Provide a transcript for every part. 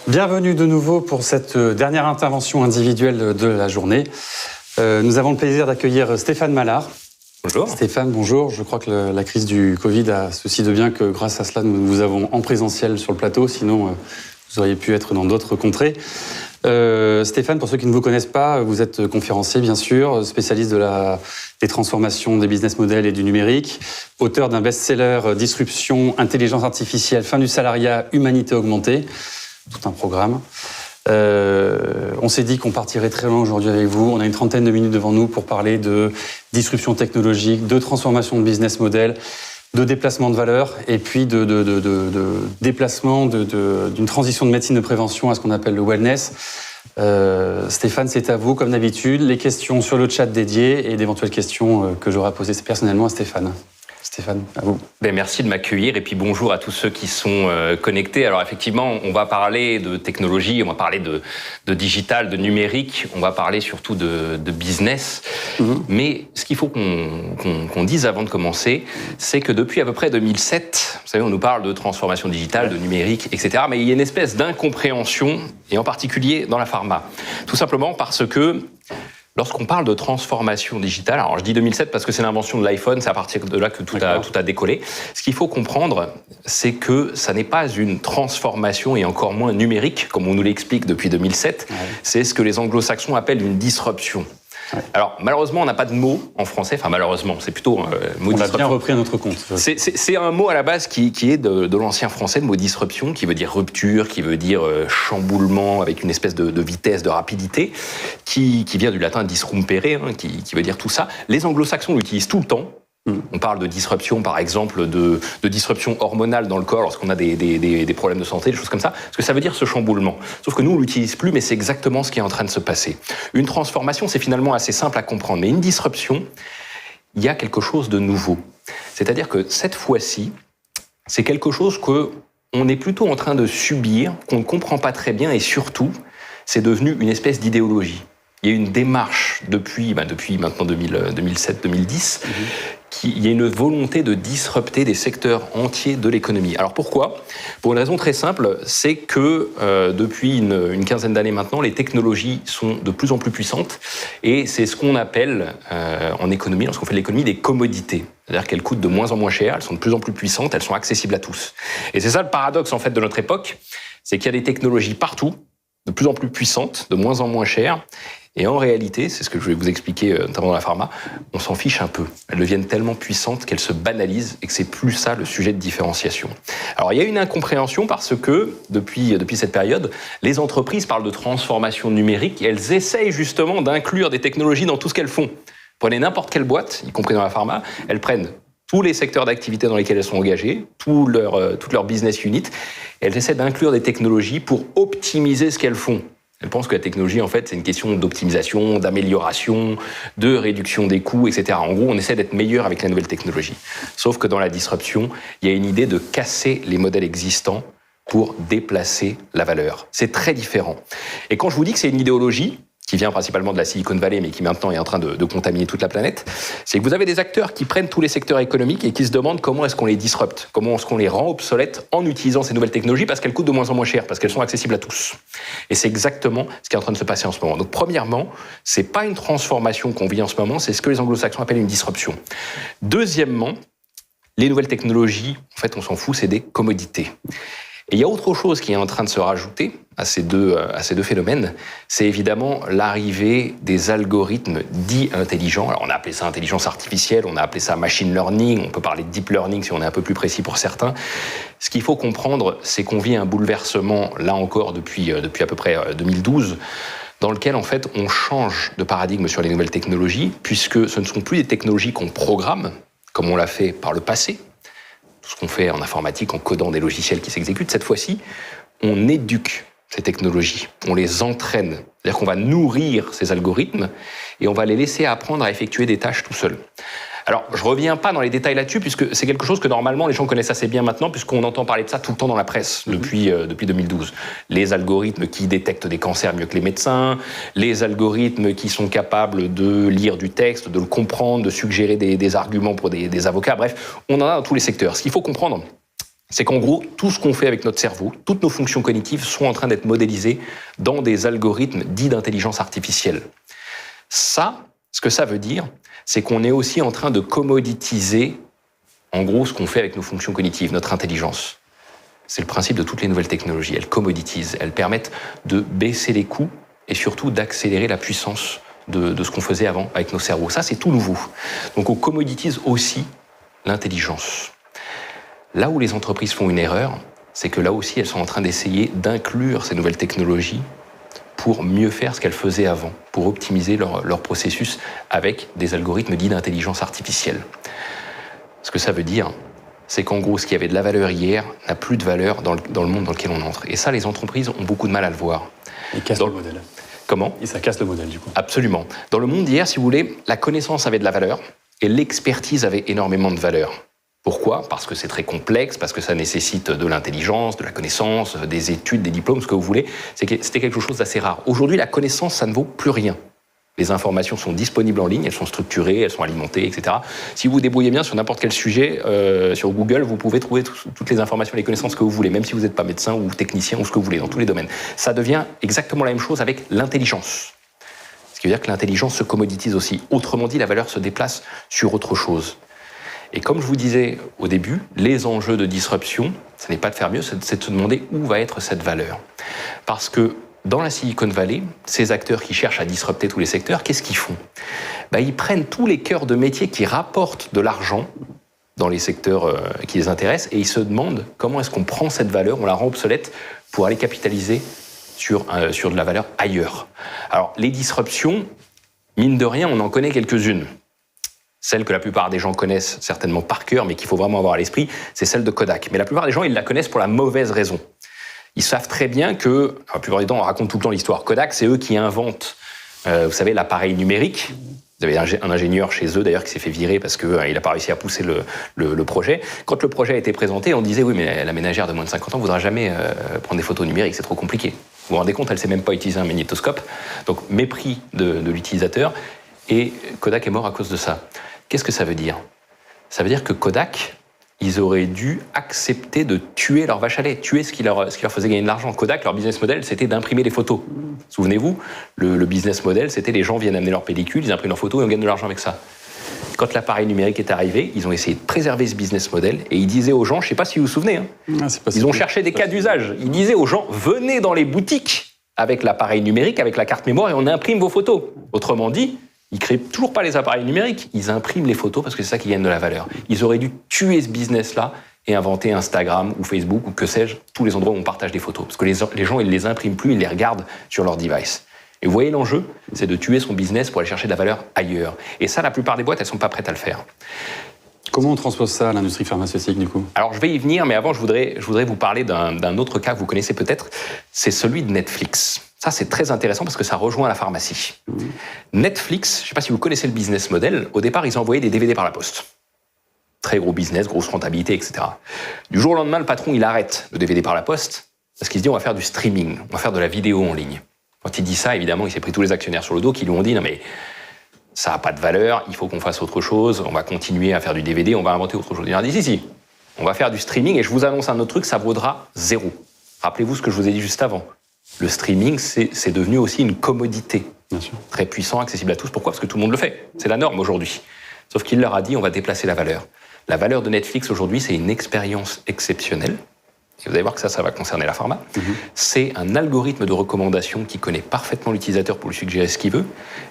Bienvenue de nouveau pour cette dernière intervention individuelle de la journée. Nous avons le plaisir d'accueillir Stéphane Mallard. Bonjour. Stéphane, bonjour. Je crois que la crise du Covid a ceci de bien que grâce à cela, nous vous avons en présentiel sur le plateau. Sinon, vous auriez pu être dans d'autres contrées. Stéphane, pour ceux qui ne vous connaissent pas, vous êtes conférencier, bien sûr, spécialiste des transformations des business models et du numérique, auteur d'un best-seller « Disruption, intelligence artificielle, fin du salariat, humanité augmentée ». Tout un programme. On s'est dit qu'on partirait très loin aujourd'hui avec vous. On a une trentaine de minutes devant nous pour parler de disruption technologique, de transformation de business model, de déplacement de valeur et puis de déplacement d'une transition de médecine de prévention à ce qu'on appelle le wellness. Stéphane, c'est à vous, comme d'habitude. Les questions sur le chat dédié et d'éventuelles questions que j'aurai posées personnellement à Stéphane. Stéphane, à vous. Merci de m'accueillir et puis bonjour à tous ceux qui sont connectés. Alors effectivement, on va parler de technologie, on va parler de digital, de numérique, on va parler surtout de business. Mais ce qu'il faut qu'on dise avant de commencer, c'est que depuis à peu près 2007, vous savez, on nous parle de transformation digitale, de numérique, etc. Mais il y a une espèce d'incompréhension, et en particulier dans la pharma. Tout simplement parce que lorsqu'on parle de transformation digitale, alors je dis 2007 parce que c'est l'invention de l'iPhone, c'est à partir de là que tout a décollé. Ce qu'il faut comprendre, c'est que ça n'est pas une transformation et encore moins numérique, comme on nous l'explique depuis 2007. C'est ce que les anglo-saxons appellent une disruption. Alors, malheureusement, on n'a pas de mot en français. Enfin, malheureusement, c'est plutôt un mot disruption. On l'a bien repris à notre compte. C'est un mot à la base qui est de l'ancien français, le mot disruption, qui veut dire rupture, qui veut dire chamboulement avec une espèce de vitesse, de rapidité, qui vient du latin disrumpere, qui veut dire tout ça. Les anglo-saxons l'utilisent tout le temps. On parle de disruption, par exemple, de disruption hormonale dans le corps lorsqu'on a des problèmes de santé, des choses comme ça, parce que ça veut dire ce chamboulement. Sauf que nous, on ne l'utilise plus, mais c'est exactement ce qui est en train de se passer. Une transformation, c'est finalement assez simple à comprendre, mais une disruption, il y a quelque chose de nouveau. C'est-à-dire que cette fois-ci, c'est quelque chose qu'on est plutôt en train de subir, qu'on ne comprend pas très bien, et surtout, c'est devenu une espèce d'idéologie. Il y a une démarche depuis maintenant 2007-2010, il y a une volonté de disrupter des secteurs entiers de l'économie. Alors pourquoi ? Pour une raison très simple, c'est que depuis une quinzaine d'années maintenant, les technologies sont de plus en plus puissantes et c'est ce qu'on appelle en économie, lorsqu'on fait de l'économie, des commodités. C'est-à-dire qu'elles coûtent de moins en moins cher, elles sont de plus en plus puissantes, elles sont accessibles à tous. Et c'est ça le paradoxe en fait de notre époque, c'est qu'il y a des technologies partout, de plus en plus puissantes, de moins en moins chères. Et en réalité, c'est ce que je vais vous expliquer notamment dans la pharma, on s'en fiche un peu. Elles deviennent tellement puissantes qu'elles se banalisent et que c'est plus ça le sujet de différenciation. Alors il y a une incompréhension parce que depuis cette période, les entreprises parlent de transformation numérique et elles essayent justement d'inclure des technologies dans tout ce qu'elles font. Prenez n'importe quelle boîte, y compris dans la pharma, elles prennent tous les secteurs d'activité dans lesquels elles sont engagées, toute leur business unit, et elles essaient d'inclure des technologies pour optimiser ce qu'elles font. Elles pensent que la technologie, en fait, c'est une question d'optimisation, d'amélioration, de réduction des coûts, etc. En gros, on essaie d'être meilleur avec la nouvelle technologie. Sauf que dans la disruption, il y a une idée de casser les modèles existants pour déplacer la valeur. C'est très différent. Et quand je vous dis que c'est une idéologie, qui vient principalement de la Silicon Valley, mais qui maintenant est en train de contaminer toute la planète, c'est que vous avez des acteurs qui prennent tous les secteurs économiques et qui se demandent comment est-ce qu'on les disrupte, comment est-ce qu'on les rend obsolètes en utilisant ces nouvelles technologies parce qu'elles coûtent de moins en moins cher, parce qu'elles sont accessibles à tous. Et c'est exactement ce qui est en train de se passer en ce moment. Donc premièrement, c'est pas une transformation qu'on vit en ce moment, c'est ce que les anglo-saxons appellent une disruption. Deuxièmement, les nouvelles technologies, en fait, on s'en fout, c'est des commodités. Et il y a autre chose qui est en train de se rajouter à ces deux phénomènes, c'est évidemment l'arrivée des algorithmes dits intelligents. Alors on a appelé ça intelligence artificielle, on a appelé ça machine learning, on peut parler de deep learning si on est un peu plus précis pour certains. Ce qu'il faut comprendre, c'est qu'on vit un bouleversement, là encore depuis à peu près 2012, dans lequel en fait on change de paradigme sur les nouvelles technologies, puisque ce ne sont plus des technologies qu'on programme, comme on l'a fait par le passé, tout ce qu'on fait en informatique en codant des logiciels qui s'exécutent. Cette fois-ci, on éduque ces technologies, on les entraîne. C'est-à-dire qu'on va nourrir ces algorithmes et on va les laisser apprendre à effectuer des tâches tout seuls. Alors, je reviens pas dans les détails là-dessus, puisque c'est quelque chose que normalement les gens connaissent assez bien maintenant, puisqu'on entend parler de ça tout le temps dans la presse depuis 2012. Les algorithmes qui détectent des cancers mieux que les médecins, les algorithmes qui sont capables de lire du texte, de le comprendre, de suggérer des arguments pour des avocats, bref, on en a dans tous les secteurs. Ce qu'il faut comprendre, c'est qu'en gros, tout ce qu'on fait avec notre cerveau, toutes nos fonctions cognitives sont en train d'être modélisées dans des algorithmes dits d'intelligence artificielle. Ça, ce que ça veut dire, c'est qu'on est aussi en train de commoditiser, en gros, ce qu'on fait avec nos fonctions cognitives, notre intelligence. C'est le principe de toutes les nouvelles technologies. Elles commoditisent, elles permettent de baisser les coûts et surtout d'accélérer la puissance de ce qu'on faisait avant avec nos cerveaux. Ça, c'est tout nouveau. Donc on commoditise aussi l'intelligence. Là où les entreprises font une erreur, c'est que là aussi, elles sont en train d'essayer d'inclure ces nouvelles technologies pour mieux faire ce qu'elles faisaient avant, pour optimiser leur processus avec des algorithmes dits d'intelligence artificielle. Ce que ça veut dire, c'est qu'en gros, ce qui avait de la valeur hier n'a plus de valeur dans le monde dans lequel on entre. Et ça, les entreprises ont beaucoup de mal à le voir. Et casse le modèle. Comment ? Et ça casse le modèle, du coup. Absolument. Dans le monde d'hier, si vous voulez, la connaissance avait de la valeur et l'expertise avait énormément de valeur. Pourquoi ? Parce que c'est très complexe, parce que ça nécessite de l'intelligence, de la connaissance, des études, des diplômes, ce que vous voulez. C'était quelque chose d'assez rare. Aujourd'hui, la connaissance, ça ne vaut plus rien. Les informations sont disponibles en ligne, elles sont structurées, elles sont alimentées, etc. Si vous vous débrouillez bien sur n'importe quel sujet, sur Google, vous pouvez trouver toutes les informations, les connaissances que vous voulez, même si vous n'êtes pas médecin ou technicien ou ce que vous voulez, dans tous les domaines. Ça devient exactement la même chose avec l'intelligence. Ce qui veut dire que l'intelligence se commoditise aussi. Autrement dit, la valeur se déplace sur autre chose. Et comme je vous disais au début, les enjeux de disruption, ce n'est pas de faire mieux, c'est de se demander où va être cette valeur. Parce que dans la Silicon Valley, ces acteurs qui cherchent à disrupter tous les secteurs, qu'est-ce qu'ils font ? Ils prennent tous les cœurs de métier qui rapportent de l'argent dans les secteurs qui les intéressent et ils se demandent comment est-ce qu'on prend cette valeur, on la rend obsolète pour aller capitaliser sur de la valeur ailleurs. Alors, les disruptions, mine de rien, on en connaît quelques-unes. Celle que la plupart des gens connaissent certainement par cœur, mais qu'il faut vraiment avoir à l'esprit, c'est celle de Kodak. Mais la plupart des gens, ils la connaissent pour la mauvaise raison. Ils savent très bien que, la plupart du temps, on raconte tout le temps l'histoire. Kodak, c'est eux qui inventent, vous savez, l'appareil numérique. Vous avez un ingénieur chez eux, d'ailleurs, qui s'est fait virer parce qu'il n'a pas réussi à pousser le projet. Quand le projet a été présenté, on disait, oui, mais la ménagère de moins de 50 ans ne voudra jamais prendre des photos numériques, c'est trop compliqué. Vous vous rendez compte, elle ne sait même pas utiliser un magnétoscope. Donc, mépris de l'utilisateur. Et Kodak est mort à cause de ça. Qu'est-ce que ça veut dire ? Ça veut dire que Kodak, ils auraient dû accepter de tuer leur vache à lait, tuer ce qui leur faisait gagner de l'argent. Kodak, leur business model, c'était d'imprimer les photos. Souvenez-vous, le business model, c'était les gens viennent amener leurs pellicules, ils impriment leurs photos et on gagne de l'argent avec ça. Quand l'appareil numérique est arrivé, ils ont essayé de préserver ce business model et ils disaient aux gens, je ne sais pas si vous vous souvenez, ils ont cherché des cas d'usage. Ils disaient aux gens, venez dans les boutiques avec l'appareil numérique, avec la carte mémoire et on imprime vos photos. Autrement dit, ils ne créent toujours pas les appareils numériques, ils impriment les photos parce que c'est ça qui gagne de la valeur. Ils auraient dû tuer ce business-là et inventer Instagram ou Facebook ou que sais-je, tous les endroits où on partage des photos. Parce que les gens, ils ne les impriment plus, ils les regardent sur leur device. Et vous voyez l'enjeu, c'est de tuer son business pour aller chercher de la valeur ailleurs. Et ça, la plupart des boîtes, elles ne sont pas prêtes à le faire. Comment on transpose ça à l'industrie pharmaceutique, du coup ? Alors, je vais y venir, mais avant, je voudrais vous parler d'un autre cas que vous connaissez peut-être. C'est celui de Netflix. Ça, c'est très intéressant parce que ça rejoint la pharmacie. Netflix, je ne sais pas si vous connaissez le business model, au départ, ils envoyaient des DVD par la poste. Très gros business, grosse rentabilité, etc. Du jour au lendemain, le patron, il arrête le DVD par la poste parce qu'il se dit, on va faire du streaming, on va faire de la vidéo en ligne. Quand il dit ça, évidemment, il s'est pris tous les actionnaires sur le dos qui lui ont dit, non mais ça n'a pas de valeur, il faut qu'on fasse autre chose, on va continuer à faire du DVD, on va inventer autre chose. Il a dit, si, on va faire du streaming et je vous annonce un autre truc, ça vaudra 0. Rappelez-vous ce que je vous ai dit juste avant. Le streaming, c'est devenu aussi une commodité. Bien sûr. Très puissant, accessible à tous. Pourquoi ? Parce que tout le monde le fait. C'est la norme aujourd'hui. Sauf qu'il leur a dit, on va déplacer la valeur. La valeur de Netflix aujourd'hui, c'est une expérience exceptionnelle. Et vous allez voir que ça va concerner la pharma. C'est un algorithme de recommandation qui connaît parfaitement l'utilisateur pour lui suggérer ce qu'il veut.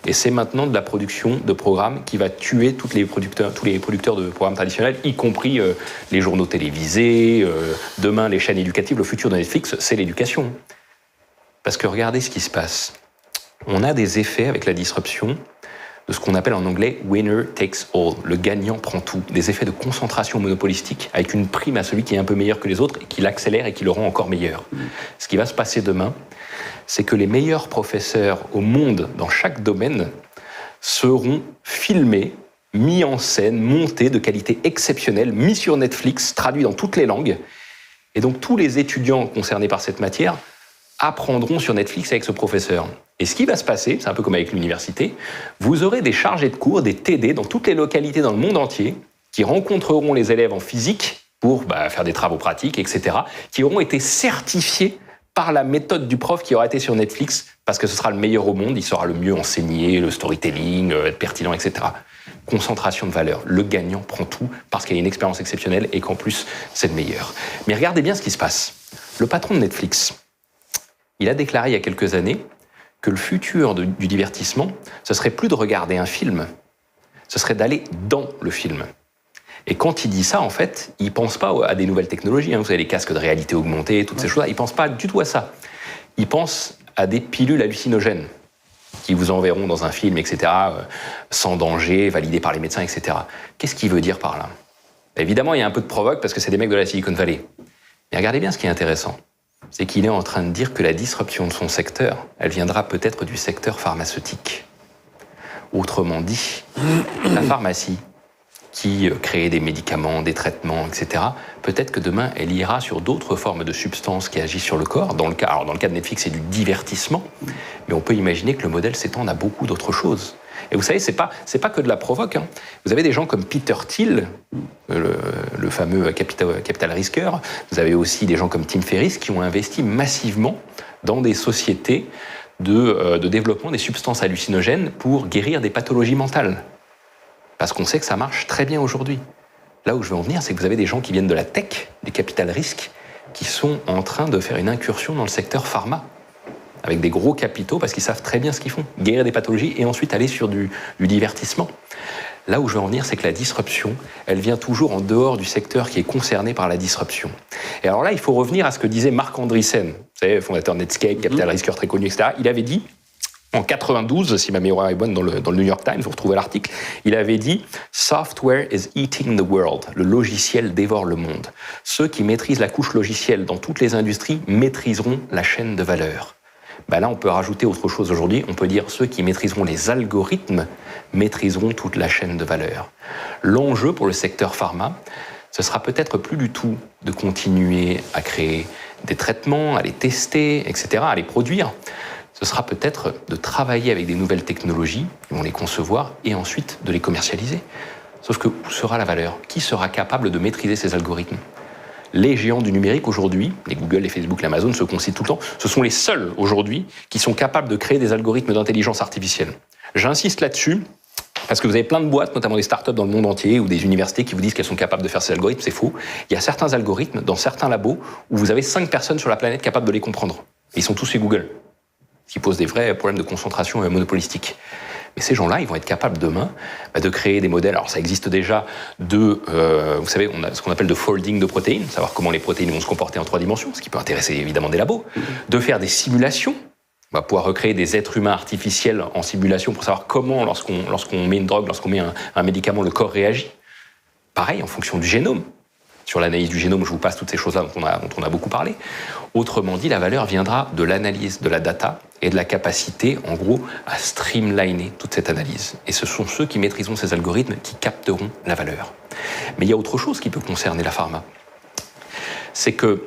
Et c'est maintenant de la production de programmes qui va tuer tous les producteurs de programmes traditionnels, y compris les journaux télévisés, demain les chaînes éducatives. Le futur de Netflix, c'est l'éducation. Parce que regardez ce qui se passe. On a des effets avec la disruption de ce qu'on appelle en anglais « winner takes all », le gagnant prend tout, des effets de concentration monopolistique avec une prime à celui qui est un peu meilleur que les autres et qui l'accélère et qui le rend encore meilleur. Ce qui va se passer demain, c'est que les meilleurs professeurs au monde dans chaque domaine seront filmés mis en scène, monté de qualité exceptionnelle, mis sur Netflix, traduit dans toutes les langues. Et donc tous les étudiants concernés par cette matière apprendront sur Netflix avec ce professeur. Et ce qui va se passer, c'est un peu comme avec l'université, vous aurez des chargés de cours, des TD dans toutes les localités dans le monde entier, qui rencontreront les élèves en physique pour faire des travaux pratiques, etc., qui auront été certifiés par la méthode du prof qui aura été sur Netflix, parce que ce sera le meilleur au monde, il saura le mieux enseigner, le storytelling, être pertinent, etc. Concentration de valeur. Le gagnant prend tout parce qu'il y a une expérience exceptionnelle et qu'en plus, c'est le meilleur. Mais regardez bien ce qui se passe. Le patron de Netflix, il a déclaré il y a quelques années que le futur du divertissement, ce serait plus de regarder un film, ce serait d'aller dans le film. Et quand il dit ça, en fait, il ne pense pas à des nouvelles technologies. Vous savez, les casques de réalité augmentée, toutes ces choses-là. Il ne pense pas du tout à ça. Il pense à des pilules hallucinogènes qui vous enverront dans un film, etc., sans danger, validées par les médecins, etc. Qu'est-ce qu'il veut dire par là? Évidemment, il y a un peu de provoque parce que c'est des mecs de la Silicon Valley. Mais regardez bien ce qui est intéressant. C'est qu'il est en train de dire que la disruption de son secteur, elle viendra peut-être du secteur pharmaceutique. Autrement dit, la pharmacie, qui crée des médicaments, des traitements, etc., peut-être que demain, elle ira sur d'autres formes de substances qui agissent sur le corps. Dans le cas de Netflix, c'est du divertissement, mais on peut imaginer que le modèle s'étende à beaucoup d'autres choses. Et vous savez, c'est pas que de la provoque. Vous avez des gens comme Peter Thiel, le fameux capital risqueur. Vous avez aussi des gens comme Tim Ferriss qui ont investi massivement dans des sociétés de développement des substances hallucinogènes pour guérir des pathologies mentales. Parce qu'on sait que ça marche très bien aujourd'hui. Là où je veux en venir, c'est que vous avez des gens qui viennent de la tech, du capital risque, qui sont en train de faire une incursion dans le secteur pharma, avec des gros capitaux, parce qu'ils savent très bien ce qu'ils font, guérir des pathologies et ensuite aller sur du divertissement. Là où je veux en venir, c'est que la disruption, elle vient toujours en dehors du secteur qui est concerné par la disruption. Et alors là, il faut revenir à ce que disait Marc Andreessen, vous savez, fondateur de Netscape, capital risqueur très connu, etc. Il avait dit, en 92, si ma mémoire est bonne, dans le New York Times, vous retrouvez l'article, il avait dit « Software is eating the world ». Le logiciel dévore le monde. Ceux qui maîtrisent la couche logicielle dans toutes les industries maîtriseront la chaîne de valeur. Là, on peut rajouter autre chose aujourd'hui. On peut dire ceux qui maîtriseront les algorithmes maîtriseront toute la chaîne de valeur. L'enjeu pour le secteur pharma, ce sera peut-être plus du tout de continuer à créer des traitements, à les tester, etc., à les produire. Ce sera peut-être de travailler avec des nouvelles technologies, ils vont les concevoir, et ensuite de les commercialiser. Sauf que où sera la valeur? Qui sera capable de maîtriser ces algorithmes? Les géants du numérique aujourd'hui, les Google, les Facebook, l'Amazon, ceux qu'on cite tout le temps, ce sont les seuls aujourd'hui qui sont capables de créer des algorithmes d'intelligence artificielle. J'insiste là-dessus, parce que vous avez plein de boîtes, notamment des startups dans le monde entier, ou des universités qui vous disent qu'elles sont capables de faire ces algorithmes, c'est faux. Il y a certains algorithmes dans certains labos où vous avez 5 personnes sur la planète capables de les comprendre. Et ils sont tous chez Google, ce qui pose des vrais problèmes de concentration monopolistique. Mais ces gens-là, ils vont être capables demain de créer des modèles. Alors ça existe déjà vous savez, on a ce qu'on appelle de folding de protéines, savoir comment les protéines vont se comporter en 3 dimensions, ce qui peut intéresser évidemment des labos, de faire des simulations. On va pouvoir recréer des êtres humains artificiels en simulation pour savoir comment, lorsqu'on met une drogue, lorsqu'on met un médicament, le corps réagit. Pareil, en fonction du génome. Sur l'analyse du génome, je vous passe toutes ces choses-là dont on a beaucoup parlé. Autrement dit, la valeur viendra de l'analyse de la data et de la capacité, en gros, à streamliner toute cette analyse. Et ce sont ceux qui maîtriseront ces algorithmes qui capteront la valeur. Mais il y a autre chose qui peut concerner la pharma. C'est que,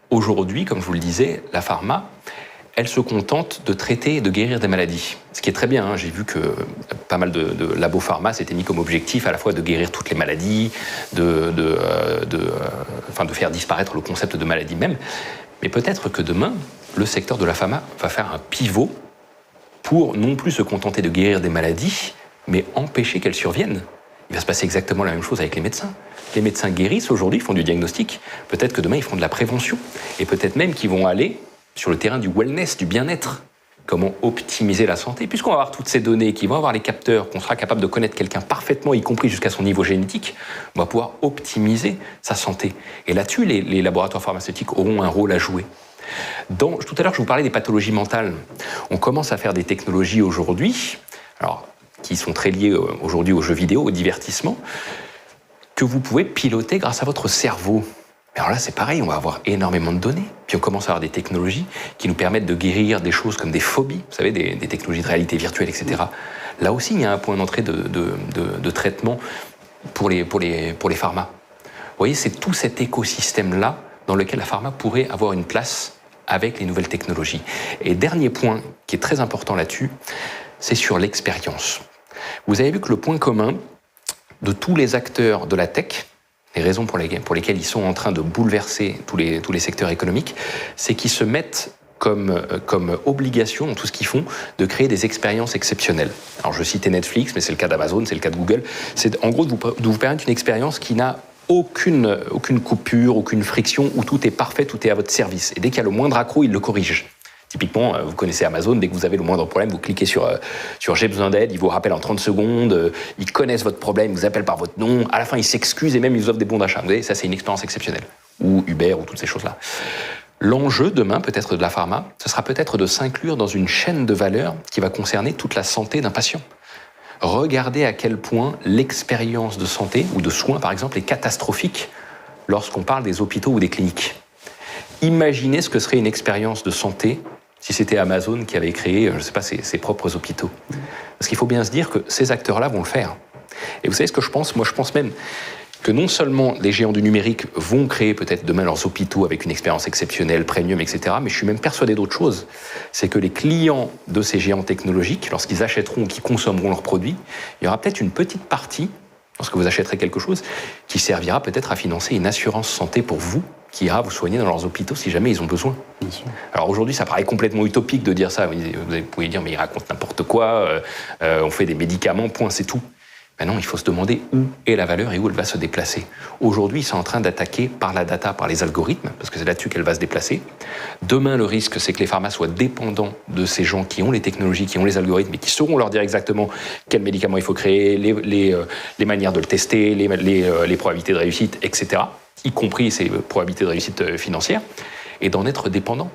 aujourd'hui, comme je vous le disais, la pharma, elle se contente de traiter et de guérir des maladies. Ce qui est très bien, j'ai vu que pas mal de labos pharma s'étaient mis comme objectif à la fois de guérir toutes les maladies, de faire disparaître le concept de maladie même. Mais peut-être que demain, le secteur de la pharma va faire un pivot pour non plus se contenter de guérir des maladies, mais empêcher qu'elles surviennent. Il va se passer exactement la même chose avec les médecins. Les médecins guérissent aujourd'hui, font du diagnostic. Peut-être que demain, ils feront de la prévention. Et peut-être même qu'ils vont aller sur le terrain du wellness, du bien-être. Comment optimiser la santé. Puisqu'on va avoir toutes ces données, qui vont avoir les capteurs, qu'on sera capable de connaître quelqu'un parfaitement, y compris jusqu'à son niveau génétique, on va pouvoir optimiser sa santé. Et là-dessus, les laboratoires pharmaceutiques auront un rôle à jouer. Tout à l'heure, je vous parlais des pathologies mentales. On commence à faire des technologies aujourd'hui, qui sont très liées aujourd'hui aux jeux vidéo, au divertissement, que vous pouvez piloter grâce à votre cerveau. Alors là, c'est pareil, on va avoir énormément de données. Puis on commence à avoir des technologies qui nous permettent de guérir des choses comme des phobies, vous savez, des technologies de réalité virtuelle, etc. Là aussi, il y a un point d'entrée de traitement pour les pharma. Vous voyez, c'est tout cet écosystème-là dans lequel la pharma pourrait avoir une place avec les nouvelles technologies. Et dernier point qui est très important là-dessus, c'est sur l'expérience. Vous avez vu que le point commun de tous les acteurs de la tech, les raisons pour lesquelles ils sont en train de bouleverser tous les secteurs économiques, c'est qu'ils se mettent comme obligation dans tout ce qu'ils font de créer des expériences exceptionnelles. Alors je citais Netflix, mais c'est le cas d'Amazon, c'est le cas de Google. C'est en gros de vous permettre une expérience qui n'a aucune coupure, aucune friction, où tout est parfait, tout est à votre service. Et dès qu'il y a le moindre accroc, ils le corrigent. Typiquement, vous connaissez Amazon, dès que vous avez le moindre problème, vous cliquez sur j'ai besoin d'aide, ils vous rappellent en 30 secondes, ils connaissent votre problème, ils vous appellent par votre nom, à la fin ils s'excusent et même ils vous offrent des bons d'achat. Vous voyez, ça c'est une expérience exceptionnelle. Ou Uber, ou toutes ces choses-là. L'enjeu demain, peut-être de la pharma, ce sera peut-être de s'inclure dans une chaîne de valeur qui va concerner toute la santé d'un patient. Regardez à quel point l'expérience de santé, ou de soins par exemple, est catastrophique lorsqu'on parle des hôpitaux ou des cliniques. Imaginez ce que serait une expérience de santé si c'était Amazon qui avait créé, je ne sais pas, ses propres hôpitaux. Parce qu'il faut bien se dire que ces acteurs-là vont le faire. Et vous savez ce que je pense ? Moi, je pense même que non seulement les géants du numérique vont créer peut-être demain leurs hôpitaux avec une expérience exceptionnelle, premium, etc., mais je suis même persuadé d'autre chose. C'est que les clients de ces géants technologiques, lorsqu'ils achèteront ou qu'ils consommeront leurs produits, il y aura peut-être une petite partie, lorsque vous achèterez quelque chose, qui servira peut-être à financer une assurance santé pour vous, qui ira vous soigner dans leurs hôpitaux si jamais ils ont besoin. Bien sûr. Alors aujourd'hui, ça paraît complètement utopique de dire ça. Vous pouvez dire, mais ils racontent n'importe quoi, on fait des médicaments, point, c'est tout. Maintenant, il faut se demander où est la valeur et où elle va se déplacer. Aujourd'hui, ils sont en train d'attaquer par la data, par les algorithmes, parce que c'est là-dessus qu'elle va se déplacer. Demain, le risque, c'est que les pharma soient dépendants de ces gens qui ont les technologies, qui ont les algorithmes, et qui sauront leur dire exactement quel médicament il faut créer, les manières de le tester, les probabilités de réussite, etc., y compris ces probabilités de réussite financière, et d'en être dépendants.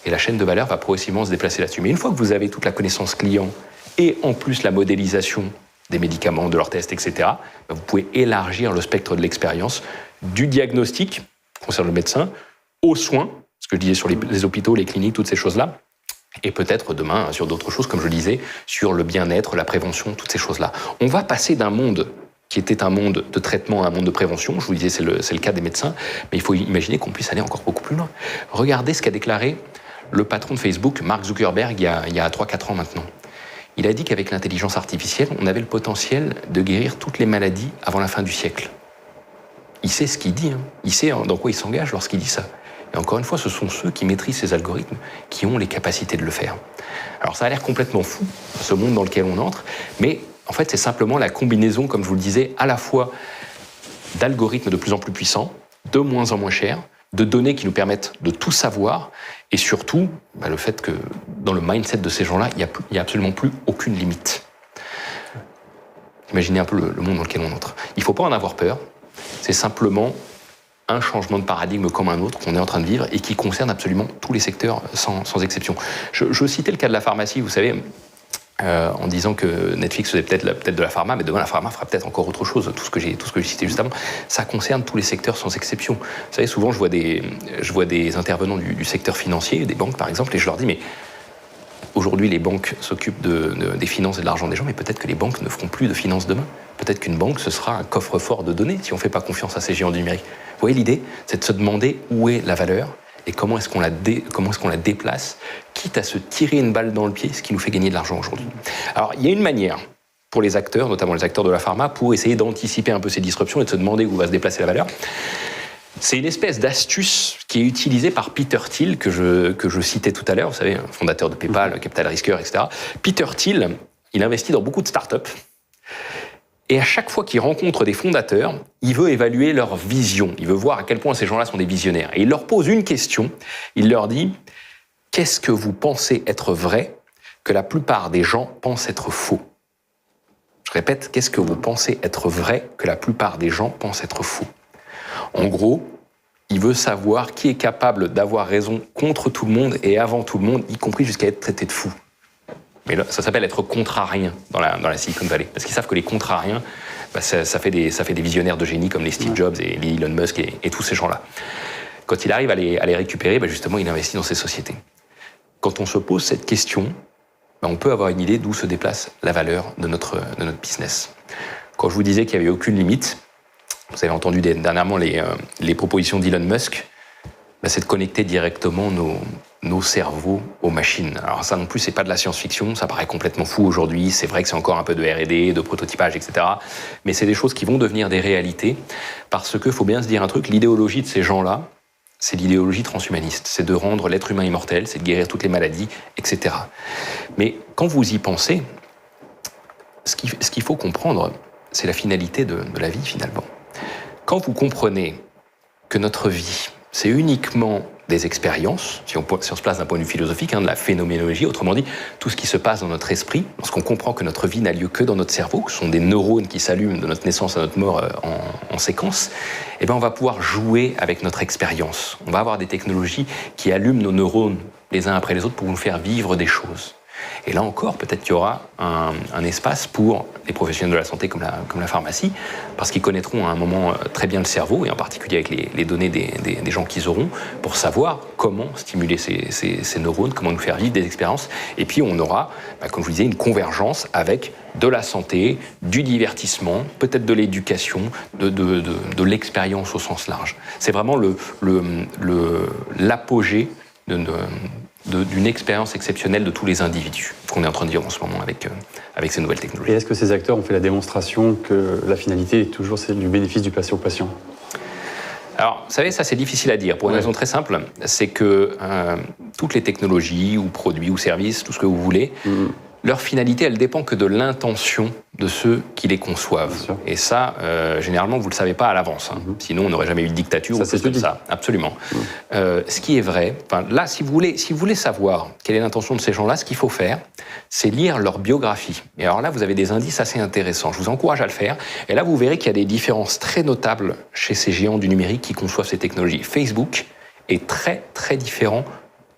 Et la chaîne de valeur va progressivement se déplacer là-dessus. Mais une fois que vous avez toute la connaissance client, et en plus la modélisation des médicaments, de leurs tests, etc., vous pouvez élargir le spectre de l'expérience du diagnostic, concernant le médecin, aux soins, ce que je disais sur les hôpitaux, les cliniques, toutes ces choses-là, et peut-être demain sur d'autres choses, comme je le disais, sur le bien-être, la prévention, toutes ces choses-là. On va passer d'un monde qui était un monde de traitement à un monde de prévention. Je vous disais, c'est le cas des médecins, mais il faut imaginer qu'on puisse aller encore beaucoup plus loin. Regardez ce qu'a déclaré le patron de Facebook, Mark Zuckerberg, il y a 3-4 ans maintenant. Il a dit qu'avec l'intelligence artificielle, on avait le potentiel de guérir toutes les maladies avant la fin du siècle. Il sait ce qu'il dit, hein. Il sait dans quoi il s'engage lorsqu'il dit ça. Et encore une fois, ce sont ceux qui maîtrisent ces algorithmes qui ont les capacités de le faire. Alors ça a l'air complètement fou, ce monde dans lequel on entre, mais en fait, c'est simplement la combinaison, comme je vous le disais, à la fois d'algorithmes de plus en plus puissants, de moins en moins chers, de données qui nous permettent de tout savoir, et surtout, le fait que dans le mindset de ces gens-là, il n'y a absolument plus aucune limite. Imaginez un peu le monde dans lequel on entre. Il ne faut pas en avoir peur, c'est simplement un changement de paradigme comme un autre qu'on est en train de vivre et qui concerne absolument tous les secteurs sans exception. Je citais le cas de la pharmacie, vous savez, en disant que Netflix faisait peut-être de la pharma, mais demain la pharma fera peut-être encore autre chose. Tout ce que j'ai cité juste avant, ça concerne tous les secteurs sans exception. Vous savez, souvent je vois des intervenants du secteur financier, des banques par exemple, et je leur dis, mais aujourd'hui les banques s'occupent des finances et de l'argent des gens, mais peut-être que les banques ne feront plus de finances demain. Peut-être qu'une banque, ce sera un coffre-fort de données si on ne fait pas confiance à ces géants du numérique. Vous voyez, l'idée, c'est de se demander où est la valeur et comment est-ce qu'on la déplace, quitte à se tirer une balle dans le pied, ce qui nous fait gagner de l'argent aujourd'hui. Alors, il y a une manière pour les acteurs, notamment les acteurs de la pharma, pour essayer d'anticiper un peu ces disruptions et de se demander où va se déplacer la valeur. C'est une espèce d'astuce qui est utilisée par Peter Thiel, que je citais tout à l'heure, vous savez, fondateur de PayPal, Capital Risker, etc. Peter Thiel, il investit dans beaucoup de startups. Et à chaque fois qu'il rencontre des fondateurs, il veut évaluer leur vision. Il veut voir à quel point ces gens-là sont des visionnaires. Et il leur pose une question. Il leur dit « Qu'est-ce que vous pensez être vrai que la plupart des gens pensent être faux ?» Je répète, qu'est-ce que vous pensez être vrai que la plupart des gens pensent être faux ? En gros, il veut savoir qui est capable d'avoir raison contre tout le monde et avant tout le monde, y compris jusqu'à être traité de fou. Mais là, ça s'appelle être contrarien dans la Silicon Valley. Parce qu'ils savent que les contrariens, ça fait des visionnaires de génie comme les Steve Jobs et les Elon Musk et tous ces gens-là. Quand il arrive à les récupérer, justement, il investit dans ces sociétés. Quand on se pose cette question, on peut avoir une idée d'où se déplace la valeur de notre business. Quand je vous disais qu'il n'y avait aucune limite, vous avez entendu dernièrement les propositions d'Elon Musk, c'est de connecter directement nos cerveaux aux machines. Alors ça non plus, c'est pas de la science-fiction, ça paraît complètement fou aujourd'hui, c'est vrai que c'est encore un peu de R&D, de prototypage, etc. Mais c'est des choses qui vont devenir des réalités, parce qu'il faut bien se dire un truc, l'idéologie de ces gens-là, c'est l'idéologie transhumaniste, c'est de rendre l'être humain immortel, c'est de guérir toutes les maladies, etc. Mais quand vous y pensez, ce qu'il faut comprendre, c'est la finalité de la vie finalement. Quand vous comprenez que notre vie, c'est uniquement des expériences, si on se place d'un point de vue philosophique, de la phénoménologie, autrement dit, tout ce qui se passe dans notre esprit, lorsqu'on comprend que notre vie n'a lieu que dans notre cerveau, que ce sont des neurones qui s'allument de notre naissance à notre mort en séquence, eh bien on va pouvoir jouer avec notre expérience. On va avoir des technologies qui allument nos neurones les uns après les autres pour nous faire vivre des choses. Et là encore, peut-être qu'il y aura un espace pour les professionnels de la santé comme la pharmacie, parce qu'ils connaîtront à un moment très bien le cerveau, et en particulier avec les données des gens qu'ils auront, pour savoir comment stimuler ces neurones, comment nous faire vivre des expériences. Et puis on aura, comme je vous disais, une convergence avec de la santé, du divertissement, peut-être de l'éducation, de l'expérience au sens large. C'est vraiment l'apogée d'une expérience exceptionnelle de tous les individus qu'on est en train de vivre en ce moment avec ces nouvelles technologies. Et est-ce que ces acteurs ont fait la démonstration que la finalité est toujours celle du bénéfice du patient au patient ? Alors, vous savez, ça c'est difficile à dire, pour une raison très simple, c'est que toutes les technologies ou produits ou services, tout ce que vous voulez, leur finalité, elle dépend que de l'intention de ceux qui les conçoivent. Et ça, généralement, vous ne le savez pas à l'avance. Sinon, on n'aurait jamais eu de dictature ou quelque chose comme ça. Absolument. Ce qui est vrai, là, si vous voulez savoir quelle est l'intention de ces gens-là, ce qu'il faut faire, c'est lire leur biographie. Et alors là, vous avez des indices assez intéressants. Je vous encourage à le faire. Et là, vous verrez qu'il y a des différences très notables chez ces géants du numérique qui conçoivent ces technologies. Facebook est très, très différent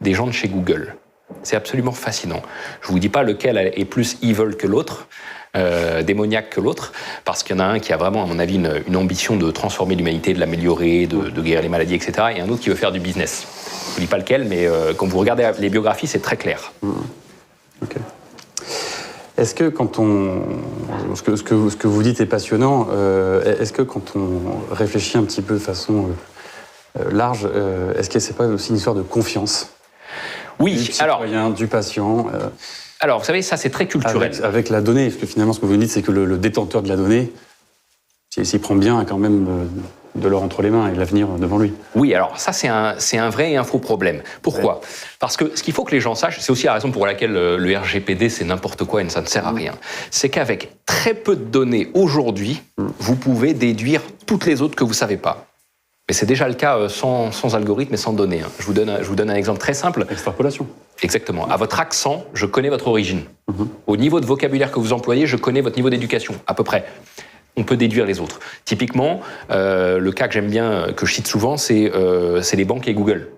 des gens de chez Google. C'est absolument fascinant. Je ne vous dis pas lequel est plus evil que l'autre, démoniaque que l'autre, parce qu'il y en a un qui a vraiment, à mon avis, une ambition de transformer l'humanité, de l'améliorer, de guérir les maladies, etc. Et un autre qui veut faire du business. Je ne vous dis pas lequel, mais quand vous regardez les biographies, c'est très clair. Ok. Est-ce que quand ce que vous dites est passionnant, est-ce que quand on réfléchit un petit peu de façon large, est-ce que c'est pas aussi une histoire de confiance ? Oui, du citoyen, du patient. Alors, vous savez, ça, c'est très culturel. Avec la donnée, parce que finalement, ce que vous dites, c'est que le détenteur de la donnée, s'il prend bien, a quand même de l'or entre les mains et l'avenir devant lui. Oui, alors ça, c'est un vrai et un faux problème. Pourquoi ? Parce que ce qu'il faut que les gens sachent, c'est aussi la raison pour laquelle le RGPD, c'est n'importe quoi et ça ne sert à rien. C'est qu'avec très peu de données aujourd'hui, vous pouvez déduire toutes les autres que vous ne savez pas. Mais c'est déjà le cas sans algorithme et sans données. Je vous donne un exemple très simple. Extrapolation. Exactement. À votre accent, je connais votre origine. Au niveau de vocabulaire que vous employez, je connais votre niveau d'éducation, à peu près. On peut déduire les autres. Typiquement, le cas que j'aime bien, que je cite souvent, c'est les banques et Google.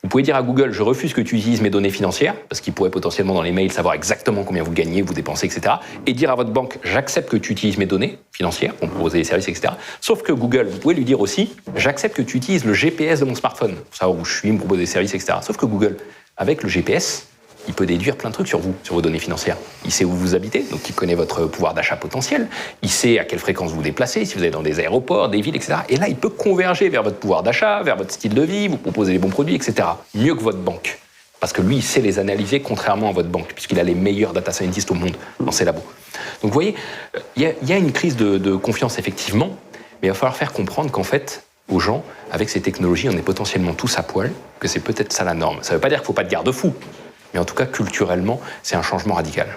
Vous pouvez dire à Google, je refuse que tu utilises mes données financières, parce qu'il pourrait potentiellement dans les mails savoir exactement combien vous gagnez, vous dépensez, etc. Et dire à votre banque, j'accepte que tu utilises mes données financières pour me proposer des services, etc. Sauf que Google, vous pouvez lui dire aussi, j'accepte que tu utilises le GPS de mon smartphone, pour savoir où je suis, me proposer des services, etc. Sauf que Google, avec le GPS, il peut déduire plein de trucs sur vous, sur vos données financières. Il sait où vous habitez, donc il connaît votre pouvoir d'achat potentiel. Il sait à quelle fréquence vous déplacez, si vous êtes dans des aéroports, des villes, etc. Et là, il peut converger vers votre pouvoir d'achat, vers votre style de vie, vous proposer les bons produits, etc. Mieux que votre banque. Parce que lui, il sait les analyser contrairement à votre banque, puisqu'il a les meilleurs data scientists au monde dans ses labos. Donc vous voyez, il y a une crise de confiance, effectivement, mais il va falloir faire comprendre qu'en fait, aux gens, avec ces technologies, on est potentiellement tous à poil, que c'est peut-être ça la norme. Ça ne veut pas dire qu'il ne faut pas de garde-fou. Mais en tout cas, culturellement, c'est un changement radical.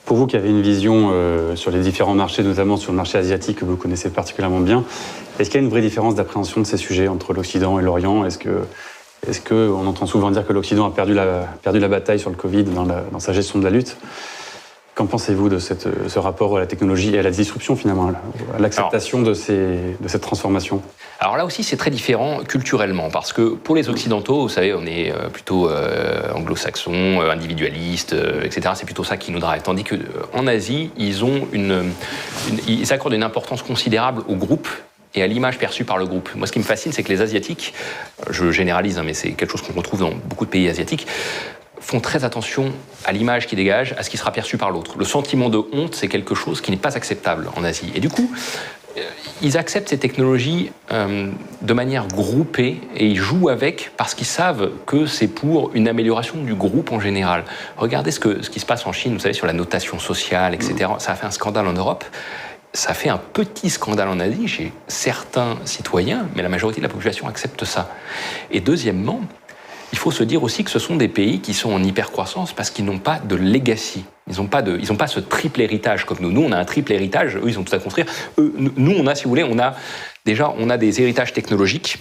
Pour vous qui avez une vision sur les différents marchés, notamment sur le marché asiatique que vous connaissez particulièrement bien, est-ce qu'il y a une vraie différence d'appréhension de ces sujets entre l'Occident et l'Orient ? Est-ce qu'on entend souvent dire que l'Occident a perdu la bataille sur le Covid dans sa gestion de la lutte ? Qu'en pensez-vous de ce rapport à la technologie et à la disruption, finalement, à l'acceptation de cette transformation ? Alors là aussi, c'est très différent culturellement, parce que pour les Occidentaux, vous savez, on est plutôt anglo-saxons, individualistes, etc. C'est plutôt ça qui nous drive. Tandis qu'en Asie, ils accordent une importance considérable au groupe et à l'image perçue par le groupe. Moi, ce qui me fascine, c'est que les Asiatiques, je généralise, mais c'est quelque chose qu'on retrouve dans beaucoup de pays asiatiques, font très attention à l'image qu'ils dégagent, à ce qui sera perçu par l'autre. Le sentiment de honte, c'est quelque chose qui n'est pas acceptable en Asie. Et du coup, ils acceptent ces technologies de manière groupée et ils jouent avec parce qu'ils savent que c'est pour une amélioration du groupe en général. Regardez ce qui se passe en Chine, vous savez, sur la notation sociale, etc. Ça a fait un scandale en Europe. Ça fait un petit scandale en Asie chez certains citoyens, mais la majorité de la population accepte ça. Et deuxièmement, il faut se dire aussi que ce sont des pays qui sont en hypercroissance parce qu'ils n'ont pas de legacy. Ils n'ont pas ce triple héritage comme nous. Nous, on a un triple héritage. Eux, ils ont tout à construire. Nous, on a, si vous voulez, on a des héritages technologiques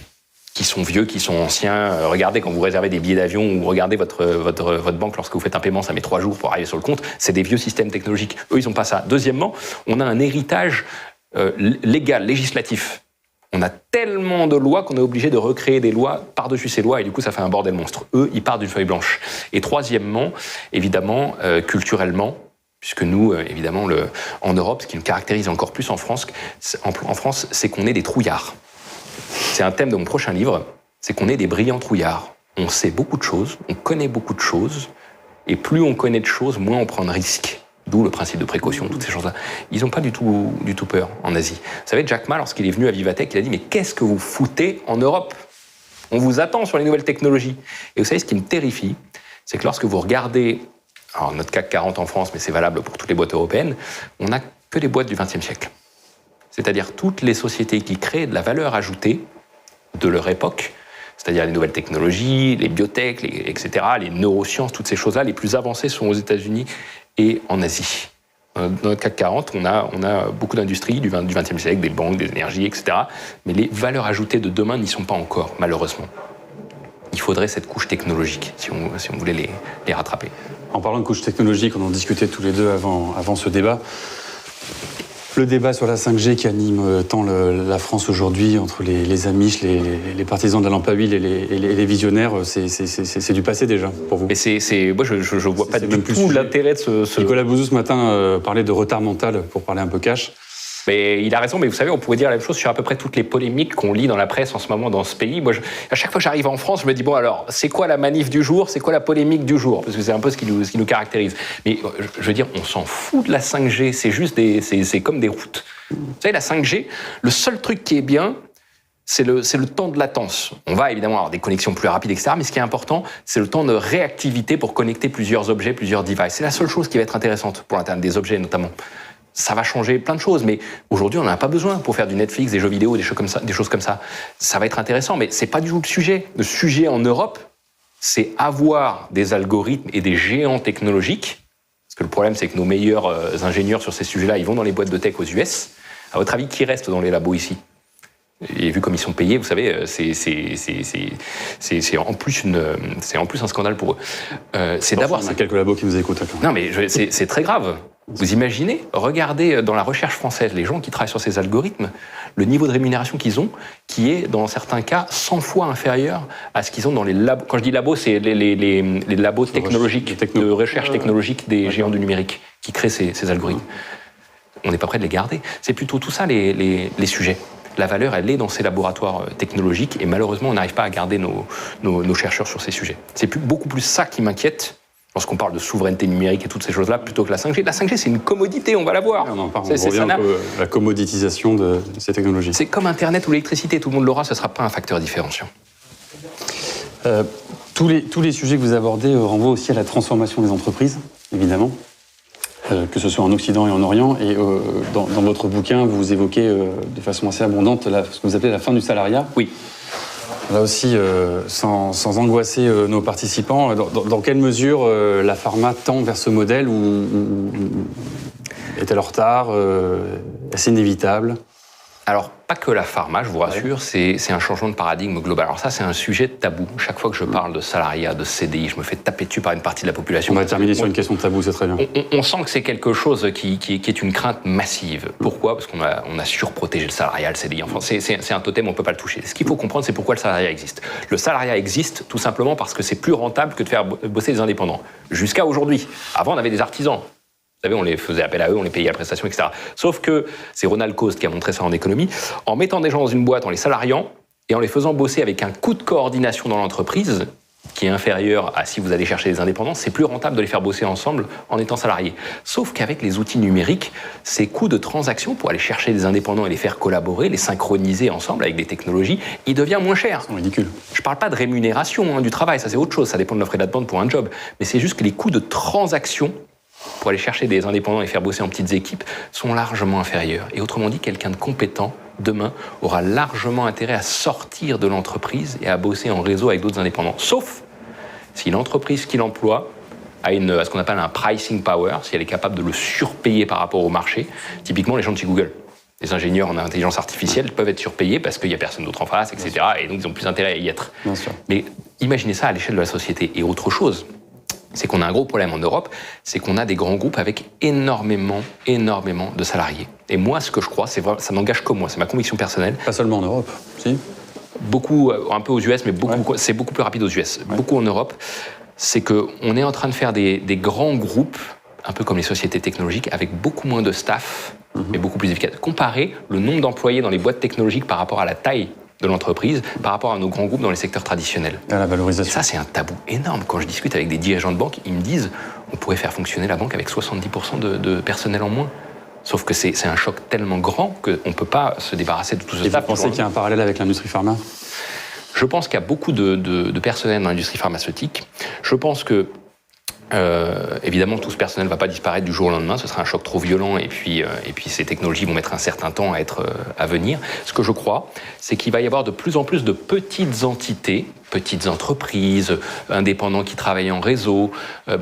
qui sont vieux, qui sont anciens. Regardez quand vous réservez des billets d'avion ou regardez votre banque lorsque vous faites un paiement, ça met 3 jours pour arriver sur le compte. C'est des vieux systèmes technologiques. Eux, ils n'ont pas ça. Deuxièmement, on a un héritage légal, législatif. On a tellement de lois qu'on est obligé de recréer des lois par-dessus ces lois et du coup, ça fait un bordel monstre. Eux, ils partent d'une feuille blanche. Et troisièmement, évidemment, culturellement, puisque nous, évidemment, en Europe, ce qui nous caractérise encore plus en France, c'est qu'on est des trouillards. C'est un thème de mon prochain livre, c'est qu'on est des brillants trouillards. On sait beaucoup de choses, on connaît beaucoup de choses, et plus on connaît de choses, moins on prend de risques. D'où le principe de précaution, toutes ces choses-là. Ils n'ont pas du tout peur en Asie. Vous savez, Jack Ma, lorsqu'il est venu à Vivatech, il a dit « Mais qu'est-ce que vous foutez en Europe ? On vous attend sur les nouvelles technologies. » Et vous savez, ce qui me terrifie, c'est que lorsque vous regardez, alors notre CAC 40 en France, mais c'est valable pour toutes les boîtes européennes, on n'a que des boîtes du XXe siècle. C'est-à-dire toutes les sociétés qui créent de la valeur ajoutée de leur époque, c'est-à-dire les nouvelles technologies, les biotech, etc., les neurosciences, toutes ces choses-là, les plus avancées sont aux États-Unis et en Asie. Dans notre CAC 40, on a beaucoup d'industries du XXe siècle, des banques, des énergies, etc. Mais les valeurs ajoutées de demain n'y sont pas encore, malheureusement. Il faudrait cette couche technologique si on voulait les rattraper. En parlant de couche technologique, on en discutait tous les deux avant ce débat. Le débat sur la 5G qui anime tant la France aujourd'hui, entre les Amish, les partisans de la lampe à huile et les visionnaires, c'est du passé déjà pour vous. Et moi, je vois pas du tout l'intérêt de ce... Nicolas Bouzou, ce matin, parlait de retard mental, pour parler un peu cash. Mais il a raison, mais vous savez, on pourrait dire la même chose sur à peu près toutes les polémiques qu'on lit dans la presse en ce moment dans ce pays. Moi, à chaque fois que j'arrive en France, je me dis, bon alors, c'est quoi la manif du jour ? C'est quoi la polémique du jour ? Parce que c'est un peu ce qui nous caractérise. Mais je veux dire, on s'en fout de la 5G, c'est juste c'est comme des routes. Vous savez, la 5G, le seul truc qui est bien, c'est le temps de latence. On va évidemment avoir des connexions plus rapides, etc. Mais ce qui est important, c'est le temps de réactivité pour connecter plusieurs objets, plusieurs devices. C'est la seule chose qui va être intéressante pour l'Internet des objets, notamment. Ça va changer plein de choses, mais aujourd'hui, on n'en a pas besoin pour faire du Netflix, des jeux vidéo, des choses comme ça. Ça va être intéressant, mais c'est pas du tout le sujet. Le sujet en Europe, c'est avoir des algorithmes et des géants technologiques. Parce que le problème, c'est que nos meilleurs ingénieurs sur ces sujets-là, ils vont dans les boîtes de tech aux US. À votre avis, qui reste dans les labos ici ? Et vu comme ils sont payés, vous savez, c'est en plus un scandale pour eux. C'est d'avoir. Il y a quelques labos qui nous écoutent. Non, mais c'est très grave. Vous imaginez, regardez dans la recherche française, les gens qui travaillent sur ces algorithmes, le niveau de rémunération qu'ils ont, qui est dans certains cas 100 fois inférieur à ce qu'ils ont dans les labos. Quand je dis labos, c'est les labos technologiques, de recherche technologique des géants du numérique qui créent ces algorithmes. On n'est pas prêt de les garder. C'est plutôt tout ça les sujets. La valeur, elle est dans ces laboratoires technologiques et malheureusement, on n'arrive pas à garder nos chercheurs sur ces sujets. C'est beaucoup plus ça qui m'inquiète lorsqu'on parle de souveraineté numérique et toutes ces choses-là, plutôt que la 5G. La 5G, c'est une commodité, on va la voir. On revient un peu à la commoditisation de ces technologies. C'est comme Internet ou l'électricité, tout le monde l'aura, ce ne sera pas un facteur différenciant. Tous les sujets que vous abordez renvoient aussi à la transformation des entreprises, évidemment, que ce soit en Occident et en Orient. Et dans votre bouquin, vous évoquez de façon assez abondante ce que vous appelez la fin du salariat. Oui. Là aussi, sans angoisser nos participants, dans quelle mesure la pharma tend vers ce modèle ou est-elle en retard ? Est-ce inévitable ? Alors, pas que la pharma, je vous rassure, c'est un changement de paradigme global. Alors ça, c'est un sujet tabou. Chaque fois que je parle de salariat, de CDI, je me fais taper dessus par une partie de la population. On va terminer sur une question de tabou, c'est très bien. On sent que c'est quelque chose qui est une crainte massive. Pourquoi ? Parce qu'on a surprotégé le salariat, le CDI. Enfin, c'est un totem, on ne peut pas le toucher. Ce qu'il faut comprendre, c'est pourquoi le salariat existe. Le salariat existe tout simplement parce que c'est plus rentable que de faire bosser des indépendants. Jusqu'à aujourd'hui. Avant, on avait des artisans. Vous savez, on les faisait appel à eux, on les payait à la prestation, etc. Sauf que c'est Ronald Coase qui a montré ça en économie. En mettant des gens dans une boîte, en les salariant, et en les faisant bosser avec un coût de coordination dans l'entreprise qui est inférieur à si vous allez chercher des indépendants, c'est plus rentable de les faire bosser ensemble en étant salariés. Sauf qu'avec les outils numériques, ces coûts de transaction pour aller chercher des indépendants et les faire collaborer, les synchroniser ensemble avec des technologies, il devient moins cher. C'est ridicule. Je ne parle pas de rémunération du travail, ça c'est autre chose, ça dépend de l'offre et de la demande pour un job. Mais c'est juste que les coûts de transaction pour aller chercher des indépendants et faire bosser en petites équipes sont largement inférieurs. Et autrement dit, quelqu'un de compétent, demain, aura largement intérêt à sortir de l'entreprise et à bosser en réseau avec d'autres indépendants. Sauf si l'entreprise qui l'emploie a ce qu'on appelle un pricing power, si elle est capable de le surpayer par rapport au marché. Typiquement, les gens de chez Google. Les ingénieurs en intelligence artificielle peuvent être surpayés parce qu'il n'y a personne d'autre en face, etc. Et donc, ils ont plus intérêt à y être. Bien sûr. Mais imaginez ça à l'échelle de la société. Et autre chose, c'est qu'on a un gros problème en Europe, c'est qu'on a des grands groupes avec énormément de salariés. Et moi, ce que je crois, ça n'engage que moi, c'est ma conviction personnelle. Pas seulement en Europe, si. Beaucoup, un peu aux US, mais c'est beaucoup plus rapide aux US. Ouais. Beaucoup en Europe, c'est qu'on est en train de faire des grands groupes, un peu comme les sociétés technologiques, avec beaucoup moins de staff, mais beaucoup plus efficace. Comparer le nombre d'employés dans les boîtes technologiques par rapport à la taille de l'entreprise, par rapport à nos grands groupes dans les secteurs traditionnels. À la valorisation. Et ça, c'est un tabou énorme. Quand je discute avec des dirigeants de banque, ils me disent on pourrait faire fonctionner la banque avec 70% de personnel en moins. Sauf que c'est un choc tellement grand qu'on ne peut pas se débarrasser de tout ce staff. Et vous pensez qu'il y a un parallèle avec l'industrie pharma ? Je pense qu'il y a beaucoup de personnel dans l'industrie pharmaceutique. Je pense que, évidemment, tout ce personnel ne va pas disparaître du jour au lendemain. Ce sera un choc trop violent et puis ces technologies vont mettre un certain temps à venir. Ce que je crois, c'est qu'il va y avoir de plus en plus de petites entités, petites entreprises, indépendants qui travaillent en réseau,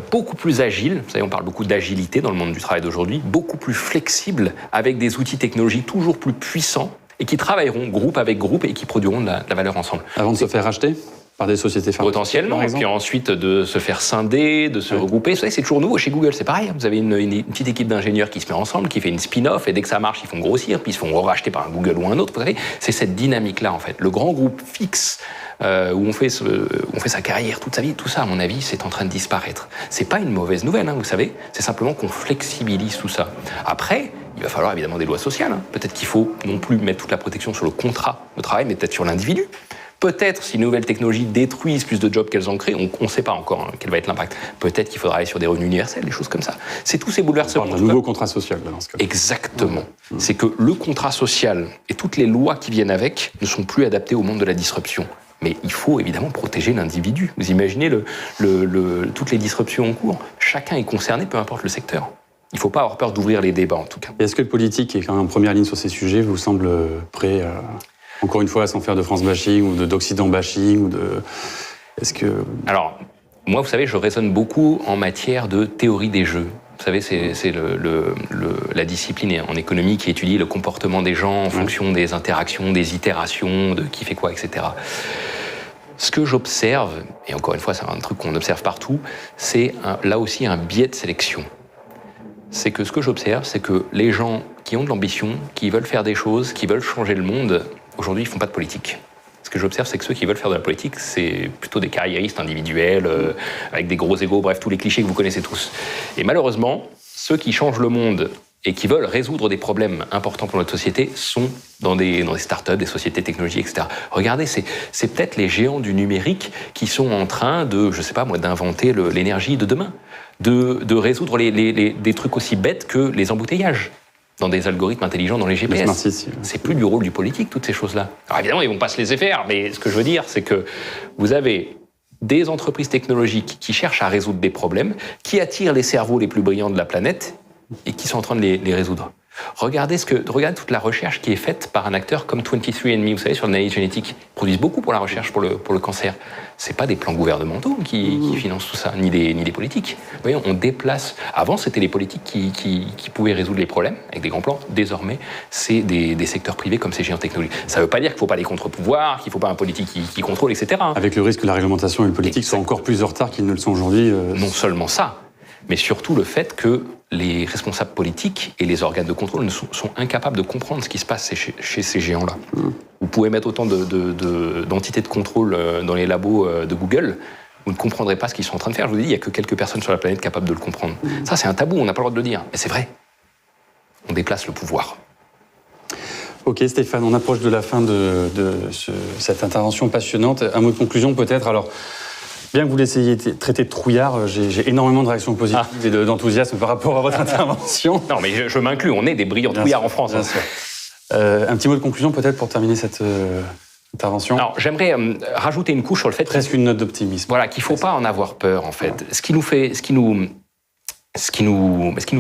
beaucoup plus agiles. Vous savez, on parle beaucoup d'agilité dans le monde du travail d'aujourd'hui, beaucoup plus flexibles, avec des outils technologiques toujours plus puissants et qui travailleront groupe avec groupe et qui produiront de la valeur ensemble. Avant de se faire racheter par des sociétés pharmaceutiques, potentiellement, et puis ensuite de se faire scinder, de se regrouper. Vous savez, c'est toujours nouveau. Chez Google, c'est pareil. Vous avez une petite équipe d'ingénieurs qui se met ensemble, qui fait une spin-off, et dès que ça marche, ils font grossir, puis ils se font racheter par un Google ou un autre. Vous savez, c'est cette dynamique-là, en fait. Le grand groupe fixe, où on fait sa carrière toute sa vie, tout ça, à mon avis, c'est en train de disparaître. C'est pas une mauvaise nouvelle, vous savez. C'est simplement qu'on flexibilise tout ça. Après, il va falloir évidemment des lois sociales. Peut-être qu'il faut non plus mettre toute la protection sur le contrat de travail, mais peut-être sur l'individu. Peut-être, si les nouvelles technologies détruisent plus de jobs qu'elles en créent, on ne sait pas encore quel va être l'impact. Peut-être qu'il faudra aller sur des revenus universels, des choses comme ça. C'est tous ces bouleversements. On parle d'un nouveau contrat social, là, dans ce cas. Exactement. C'est que le contrat social et toutes les lois qui viennent avec ne sont plus adaptées au monde de la disruption. Mais il faut évidemment protéger l'individu. Vous imaginez toutes les disruptions en cours. Chacun est concerné, peu importe le secteur. Il ne faut pas avoir peur d'ouvrir les débats, en tout cas. Et est-ce que le politique, qui est quand même en première ligne sur ces sujets, vous semble prêt, encore une fois, à s'en faire de France bashing ou d'Occident bashing Est-ce que... Alors, moi, vous savez, je raisonne beaucoup en matière de théorie des jeux. Vous savez, c'est la discipline en économie qui étudie le comportement des gens en fonction des interactions, des itérations, de qui fait quoi, etc. Ce que j'observe, et encore une fois, c'est un truc qu'on observe partout, c'est là aussi un biais de sélection. C'est que ce que j'observe, c'est que les gens qui ont de l'ambition, qui veulent faire des choses, qui veulent changer le monde, aujourd'hui, ils ne font pas de politique. Ce que j'observe, c'est que ceux qui veulent faire de la politique, c'est plutôt des carriéristes individuels, avec des gros égos, bref, tous les clichés que vous connaissez tous. Et malheureusement, ceux qui changent le monde et qui veulent résoudre des problèmes importants pour notre société sont dans des startups, des sociétés technologiques, etc. Regardez, c'est peut-être les géants du numérique qui sont en train de, je sais pas moi, d'inventer l'énergie de demain, de résoudre des trucs aussi bêtes que les embouteillages dans des algorithmes intelligents dans les GPS. C'est plus du rôle du politique, toutes ces choses-là. Alors évidemment, ils vont pas se laisser faire, mais ce que je veux dire, c'est que vous avez des entreprises technologiques qui cherchent à résoudre des problèmes, qui attirent les cerveaux les plus brillants de la planète et qui sont en train de les résoudre. Regardez toute la recherche qui est faite par un acteur comme 23andMe, vous savez, sur l'analyse génétique. Ils produisent beaucoup pour la recherche pour le cancer. C'est pas des plans gouvernementaux qui financent tout ça, ni des politiques. Vous voyez, on déplace. Avant, c'était les politiques qui pouvaient résoudre les problèmes avec des grands plans. Désormais, c'est des secteurs privés comme ces géants technologiques. Ça ne veut pas dire qu'il ne faut pas des contre-pouvoirs, qu'il ne faut pas un politique qui contrôle, etc. Avec le risque que la réglementation et le politique soient encore plus en retard qu'ils ne le sont aujourd'hui. Non seulement ça, mais surtout le fait que les responsables politiques et les organes de contrôle sont incapables de comprendre ce qui se passe chez ces géants-là. Vous pouvez mettre autant d'entités de contrôle dans les labos de Google, vous ne comprendrez pas ce qu'ils sont en train de faire. Je vous dis, il n'y a que quelques personnes sur la planète capables de le comprendre. Ça, c'est un tabou, on n'a pas le droit de le dire. Mais c'est vrai. On déplace le pouvoir. Ok Stéphane, on approche de la fin de cette intervention passionnante. Un mot de conclusion peut-être. Alors, Bien que vous l'ayez traité de trouillard, j'ai énormément de réactions positives et d'enthousiasme par rapport à votre intervention. Non, mais je m'inclus, on est des brillants trouillards en France. Bien sûr. Un petit mot de conclusion peut-être pour terminer cette intervention. Alors, j'aimerais rajouter une couche sur le fait presque une note d'optimisme. Voilà, qu'il ne faut pas en avoir peur, en fait. Ce qui nous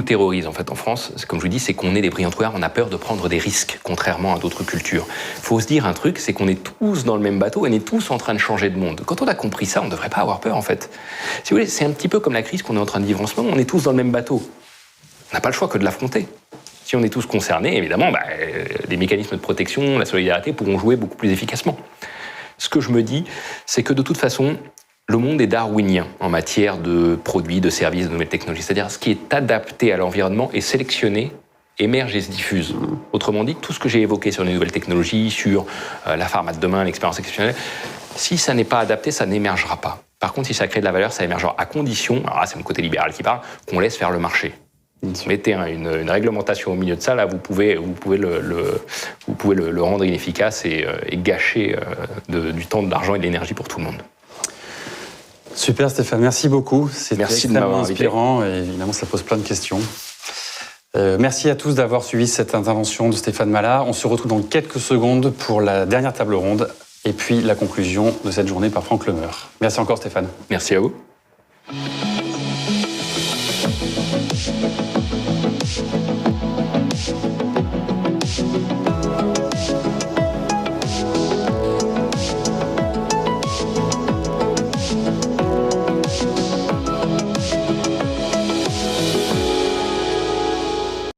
terrorise en fait en France, comme je vous dis, c'est qu'on est des brillants trouillards, on a peur de prendre des risques, contrairement à d'autres cultures. Il faut se dire un truc, c'est qu'on est tous dans le même bateau, on est tous en train de changer de monde. Quand on a compris ça, on ne devrait pas avoir peur en fait. Si vous voulez, c'est un petit peu comme la crise qu'on est en train de vivre en ce moment, on est tous dans le même bateau. On n'a pas le choix que de l'affronter. Si on est tous concernés, évidemment, les mécanismes de protection, la solidarité pourront jouer beaucoup plus efficacement. Ce que je me dis, c'est que de toute façon, le monde est darwinien en matière de produits, de services, de nouvelles technologies. C'est-à-dire ce qui est adapté à l'environnement est sélectionné, émerge et se diffuse. Autrement dit, tout ce que j'ai évoqué sur les nouvelles technologies, sur la pharma de demain, l'expérience exceptionnelle, si ça n'est pas adapté, ça n'émergera pas. Par contre, si ça crée de la valeur, ça émergera à condition, alors là c'est mon côté libéral qui parle, qu'on laisse faire le marché. Vous mettez une réglementation au milieu de ça, là vous pouvez le rendre inefficace et gâcher du temps, de l'argent et de l'énergie pour tout le monde. Super Stéphane, merci beaucoup. C'était extrêmement inspirant et évidemment ça pose plein de questions. Merci à tous d'avoir suivi cette intervention de Stéphane Mallard. On se retrouve dans quelques secondes pour la dernière table ronde et puis la conclusion de cette journée par Franck Lemeur. Merci encore Stéphane. Merci à vous.